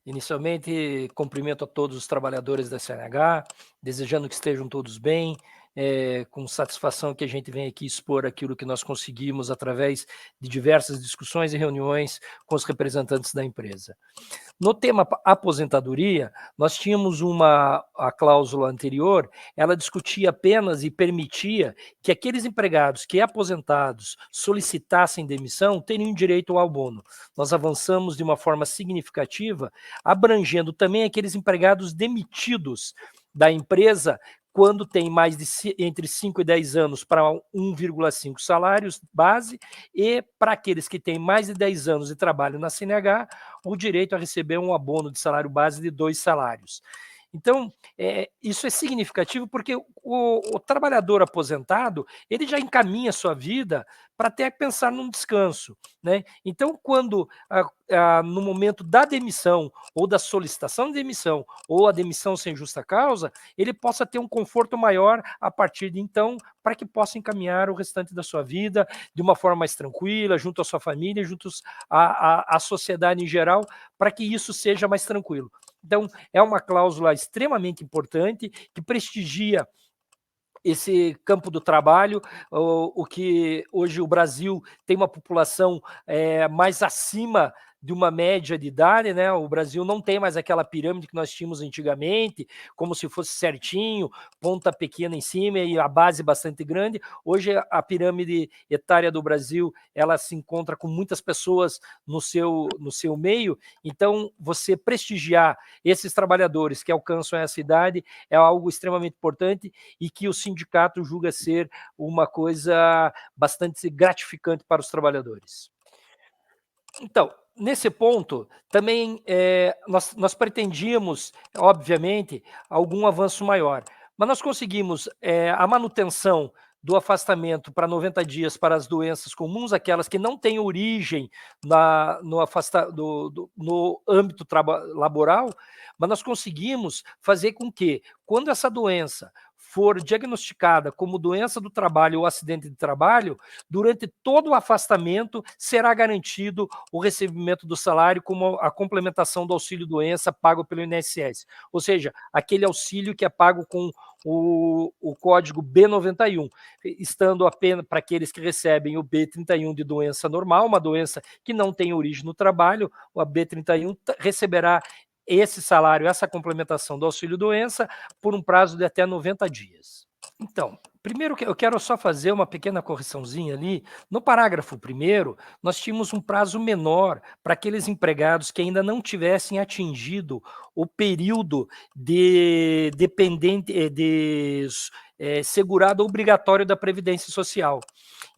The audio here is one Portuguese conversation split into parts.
Inicialmente, cumprimento a todos os trabalhadores da CNH, desejando que estejam todos bem, com satisfação que a gente vem aqui expor aquilo que nós conseguimos através de diversas discussões e reuniões com os representantes da empresa. No tema aposentadoria, nós tínhamos a cláusula anterior, ela discutia apenas e permitia que aqueles empregados que aposentados solicitassem demissão teriam direito ao abono. Nós avançamos de uma forma significativa, abrangendo também aqueles empregados demitidos da empresa quando tem mais de entre 5 e 10 anos para 1,5 salários base, e para aqueles que têm mais de 10 anos de trabalho na CNH, o direito a receber um abono de salário base de 2 salários. Então, isso é significativo porque o trabalhador aposentado, ele já encaminha a sua vida para até pensar num descanso, né. Então, quando no momento da demissão, ou da solicitação de demissão, ou a demissão sem justa causa, ele possa ter um conforto maior a partir de então, para que possa encaminhar o restante da sua vida de uma forma mais tranquila, junto à sua família, juntos à sociedade em geral, para que isso seja mais tranquilo. Então, é uma cláusula extremamente importante, que prestigia esse campo do trabalho, o que hoje o Brasil tem uma população mais acima de uma média de idade, né? O Brasil não tem mais aquela pirâmide que nós tínhamos antigamente, como se fosse certinho, ponta pequena em cima e a base bastante grande. Hoje a pirâmide etária do Brasil, ela se encontra com muitas pessoas no seu meio, então você prestigiar esses trabalhadores que alcançam essa idade é algo extremamente importante e que o sindicato julga ser uma coisa bastante gratificante para os trabalhadores. Então, nesse ponto, também nós pretendíamos, obviamente, algum avanço maior, mas nós conseguimos a manutenção do afastamento para 90 dias para as doenças comuns, aquelas que não têm origem no âmbito laboral, mas nós conseguimos fazer com que, quando essa doença for diagnosticada como doença do trabalho ou acidente de trabalho, durante todo o afastamento será garantido o recebimento do salário como a complementação do auxílio-doença pago pelo INSS. Ou seja, aquele auxílio que é pago com o código B91, estando apenas para aqueles que recebem o B31 de doença normal, uma doença que não tem origem no trabalho, o B31 receberá esse salário, essa complementação do auxílio-doença, por um prazo de até 90 dias. Então, primeiro que eu quero só fazer uma pequena correçãozinha ali. No parágrafo primeiro, nós tínhamos um prazo menor para aqueles empregados que ainda não tivessem atingido o período de dependente, segurado obrigatório da Previdência Social.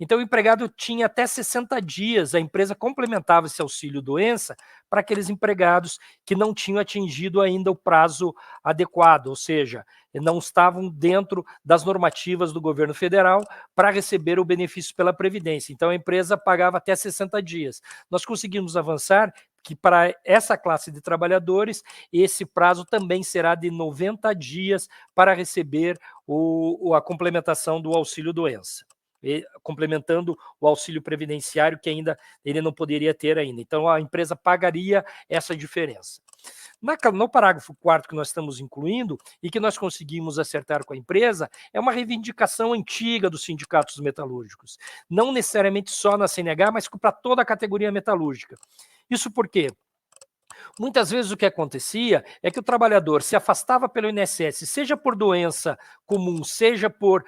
Então, o empregado tinha até 60 dias, a empresa complementava esse auxílio-doença para aqueles empregados que não tinham atingido ainda o prazo adequado, ou seja, não estavam dentro das normativas do governo federal para receber o benefício pela Previdência. Então, a empresa pagava até 60 dias. Nós conseguimos avançar que para essa classe de trabalhadores, esse prazo também será de 90 dias para receber a complementação do auxílio-doença, complementando o auxílio previdenciário que ainda ele não poderia ter ainda. Então, a empresa pagaria essa diferença. No parágrafo 4º que nós estamos incluindo e que nós conseguimos acertar com a empresa, é uma reivindicação antiga dos sindicatos metalúrgicos, não necessariamente só na CNH, mas para toda a categoria metalúrgica. Isso por quê? Muitas vezes o que acontecia é que o trabalhador se afastava pelo INSS, seja por doença comum, seja por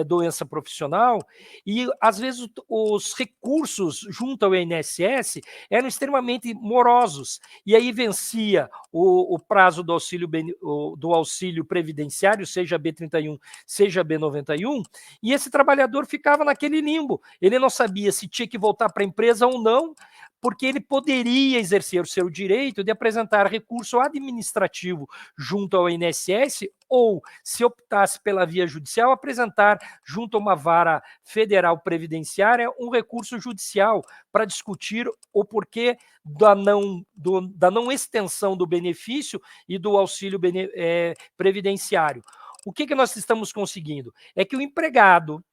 doença profissional, e às vezes os recursos junto ao INSS eram extremamente morosos, e aí vencia o prazo do auxílio previdenciário, seja B31, seja B91, e esse trabalhador ficava naquele limbo, ele não sabia se tinha que voltar para a empresa ou não, porque ele poderia exercer o seu direito de apresentar recurso administrativo junto ao INSS ou, se optasse pela via judicial, apresentar junto a uma vara federal previdenciária um recurso judicial para discutir o porquê da não extensão do benefício e do auxílio previdenciário. O que nós estamos conseguindo? É que o empregado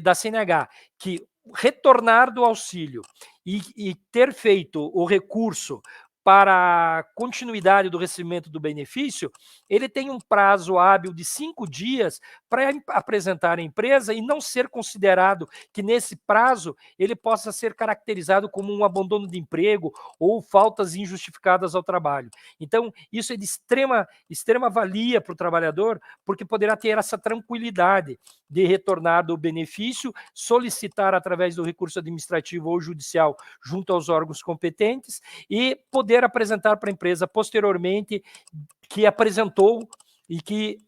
da CNH que retornar do auxílio e ter feito o recurso para a continuidade do recebimento do benefício, ele tem um prazo hábil de 5 dias para apresentar à empresa e não ser considerado que nesse prazo ele possa ser caracterizado como um abandono de emprego ou faltas injustificadas ao trabalho. Então, isso é de extrema valia para o trabalhador, porque poderá ter essa tranquilidade de retornar do benefício, solicitar através do recurso administrativo ou judicial junto aos órgãos competentes e poder apresentar para a empresa posteriormente que apresentou e que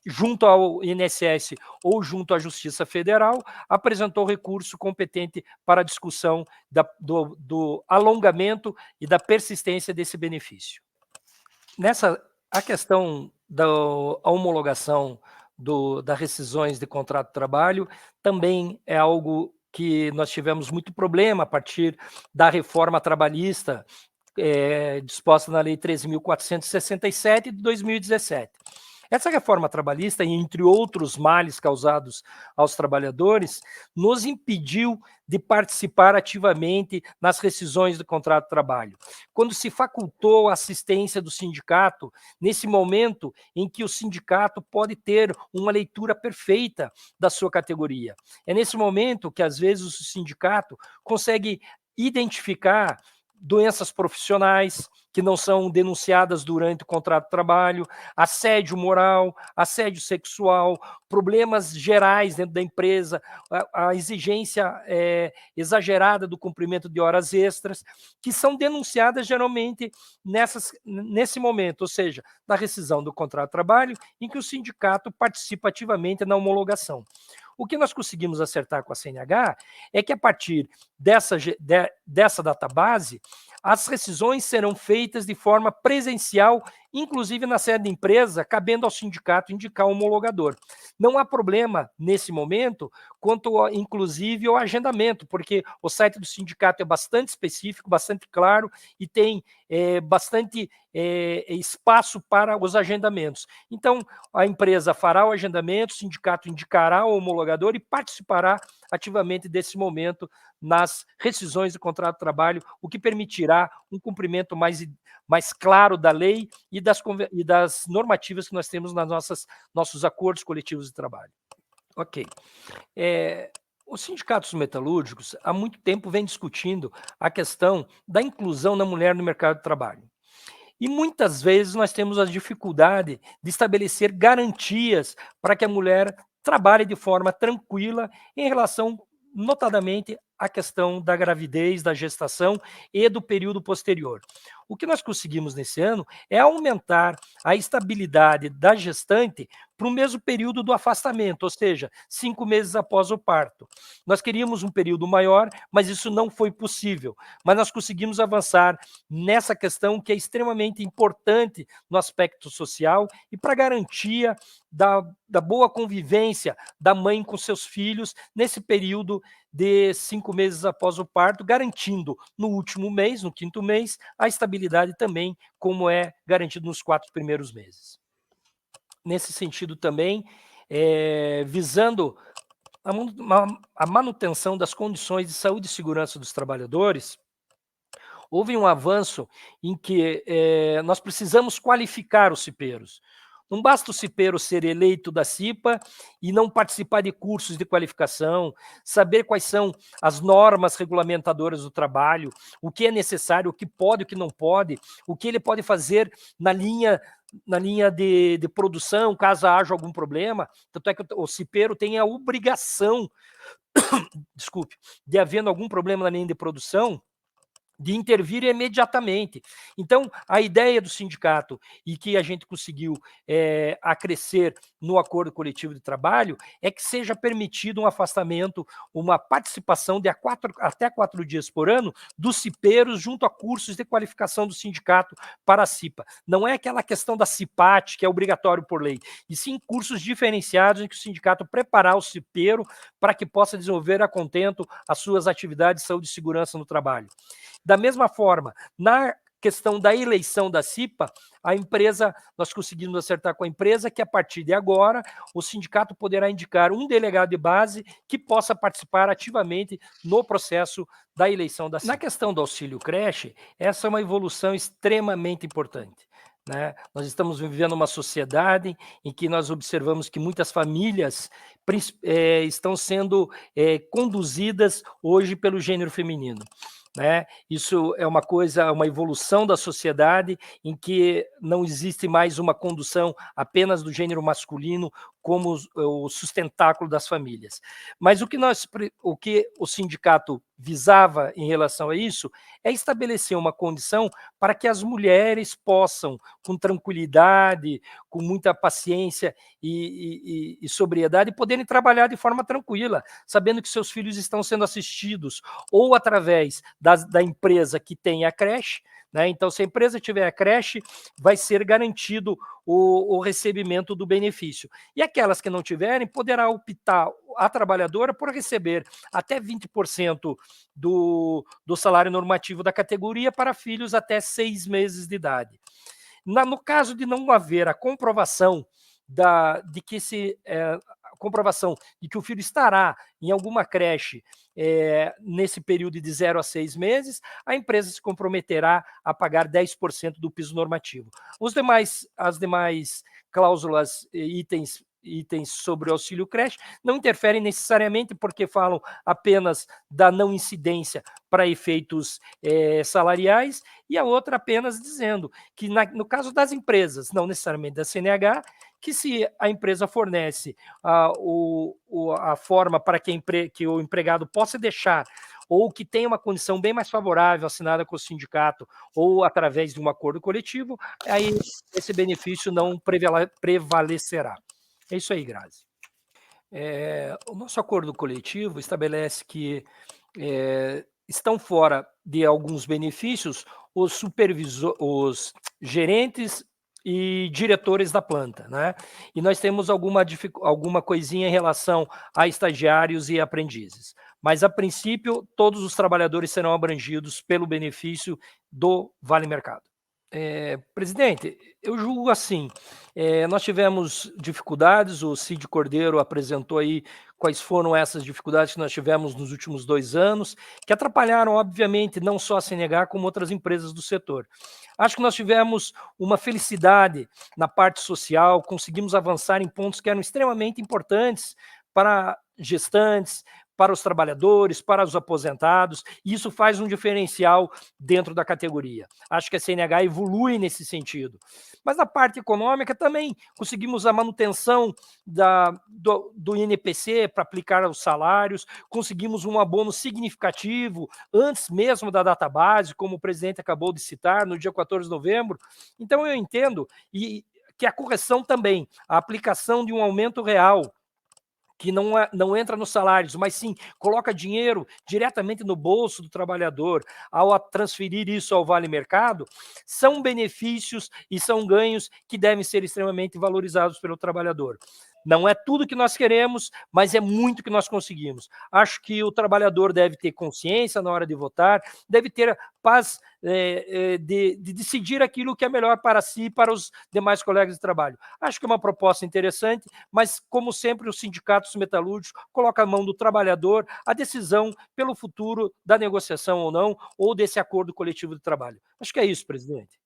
junto ao INSS ou junto à Justiça Federal, apresentou recurso competente para a discussão do alongamento e da persistência desse benefício. A questão da homologação das rescisões de contrato de trabalho também é algo que nós tivemos muito problema a partir da reforma trabalhista disposta na Lei 13.467 de 2017. Essa reforma trabalhista, entre outros males causados aos trabalhadores, nos impediu de participar ativamente nas rescisões do contrato de trabalho. Quando se facultou a assistência do sindicato, nesse momento em que o sindicato pode ter uma leitura perfeita da sua categoria. É nesse momento que, às vezes, o sindicato consegue identificar doenças profissionais que não são denunciadas durante o contrato de trabalho, assédio moral, assédio sexual, problemas gerais dentro da empresa, a exigência exagerada do cumprimento de horas extras, que são denunciadas geralmente nesse momento, ou seja, na rescisão do contrato de trabalho, em que o sindicato participa ativamente na homologação. O que nós conseguimos acertar com a CNH é que, a partir dessa database, as rescisões serão feitas de forma presencial, inclusive na sede da empresa, cabendo ao sindicato indicar o homologador. Não há problema, nesse momento, quanto, inclusive, ao agendamento, porque o site do sindicato é bastante específico, bastante claro e tem bastante espaço para os agendamentos. Então, a empresa fará o agendamento, o sindicato indicará o homologador e participará ativamente desse momento nas rescisões do contrato de trabalho, o que permitirá um cumprimento mais claro da lei e das normativas que nós temos nas nossos acordos coletivos de trabalho. Ok. Os sindicatos metalúrgicos, há muito tempo, vêm discutindo a questão da inclusão da mulher no mercado de trabalho. E muitas vezes nós temos a dificuldade de estabelecer garantias para que a mulher trabalhe de forma tranquila em relação, notadamente, à questão da gravidez, da gestação e do período posterior. O que nós conseguimos nesse ano é aumentar a estabilidade da gestante para o mesmo período do afastamento, ou seja, 5 meses após o parto. Nós queríamos um período maior, mas isso não foi possível. Mas nós conseguimos avançar nessa questão que é extremamente importante no aspecto social e para a garantia da boa convivência da mãe com seus filhos nesse período de 5 meses após o parto, garantindo no último mês, no 5º mês, a estabilidade também, como é garantido nos 4 primeiros meses. Nesse sentido também, visando a manutenção das condições de saúde e segurança dos trabalhadores, houve um avanço em que nós precisamos qualificar os cipeiros. Não basta o cipeiro ser eleito da CIPA e não participar de cursos de qualificação, saber quais são as normas regulamentadoras do trabalho, o que é necessário, o que pode, o que não pode, o que ele pode fazer na linha de produção, caso haja algum problema. Tanto é que o cipeiro tem a obrigação, desculpe, de havendo algum problema na linha de produção, de intervir imediatamente. Então, a ideia do sindicato, e que a gente conseguiu acrescer no acordo coletivo de trabalho, é que seja permitido um afastamento, uma participação de até 4 dias por ano dos cipeiros junto a cursos de qualificação do sindicato para a CIPA. Não é aquela questão da CIPAT, que é obrigatório por lei, e sim cursos diferenciados em que o sindicato preparar o cipeiro para que possa desenvolver a contento as suas atividades de saúde e segurança no trabalho. Da mesma forma, na questão da eleição da CIPA, a empresa, nós conseguimos acertar com a empresa que a partir de agora o sindicato poderá indicar um delegado de base que possa participar ativamente no processo da eleição da CIPA. Na questão do auxílio creche, essa é uma evolução extremamente importante. Né? Nós estamos vivendo uma sociedade em que nós observamos que muitas famílias estão sendo conduzidas hoje pelo gênero feminino. Né? Isso é uma coisa, uma evolução da sociedade em que não existe mais uma condução apenas do gênero masculino como o sustentáculo das famílias. Mas o que o sindicato visava em relação a isso é estabelecer uma condição para que as mulheres possam, com tranquilidade, com muita paciência e sobriedade, poderem trabalhar de forma tranquila, sabendo que seus filhos estão sendo assistidos ou através da empresa que tem a creche, né? Então, se a empresa tiver a creche, vai ser garantido o recebimento do benefício. E aquelas que não tiverem, poderá optar a trabalhadora por receber até 20% do salário normativo da categoria para filhos até 6 meses de idade. No caso de não haver a comprovação comprovação de que o filho estará em alguma creche nesse período de 0 a 6 meses, a empresa se comprometerá a pagar 10% do piso normativo. As demais cláusulas e itens sobre o auxílio creche não interferem necessariamente porque falam apenas da não incidência para efeitos salariais, e a outra apenas dizendo que no caso das empresas, não necessariamente da CNH, que se a empresa fornece a forma para que o empregado possa deixar ou que tenha uma condição bem mais favorável assinada com o sindicato ou através de um acordo coletivo, aí esse benefício não prevalecerá. É isso aí, Grazi. O nosso acordo coletivo estabelece que estão fora de alguns benefícios os gerentes e diretores da planta, né? E nós temos alguma coisinha em relação a estagiários e aprendizes. Mas, a princípio, todos os trabalhadores serão abrangidos pelo benefício do Vale Mercado. Presidente, eu julgo assim, nós tivemos dificuldades, o Cid Cordeiro apresentou aí quais foram essas dificuldades que nós tivemos nos últimos 2 anos, que atrapalharam, obviamente, não só a CNH, como outras empresas do setor. Acho que nós tivemos uma felicidade na parte social, conseguimos avançar em pontos que eram extremamente importantes para gestantes, para os trabalhadores, para os aposentados, e isso faz um diferencial dentro da categoria. Acho que a CNH evolui nesse sentido. Mas na parte econômica também conseguimos a manutenção do INPC para aplicar os salários, conseguimos um abono significativo antes mesmo da data base, como o presidente acabou de citar, no dia 14 de novembro. Então eu entendo que a correção também, a aplicação de um aumento real, que não entra nos salários, mas sim coloca dinheiro diretamente no bolso do trabalhador, ao transferir isso ao Vale Mercado, são benefícios e são ganhos que devem ser extremamente valorizados pelo trabalhador. Não é tudo que nós queremos, mas é muito que nós conseguimos. Acho que o trabalhador deve ter consciência na hora de votar, deve ter paz de decidir aquilo que é melhor para si e para os demais colegas de trabalho. Acho que é uma proposta interessante, mas, como sempre, os sindicatos metalúrgicos colocam a mão do trabalhador a decisão pelo futuro da negociação ou não, ou desse acordo coletivo de trabalho. Acho que é isso, presidente.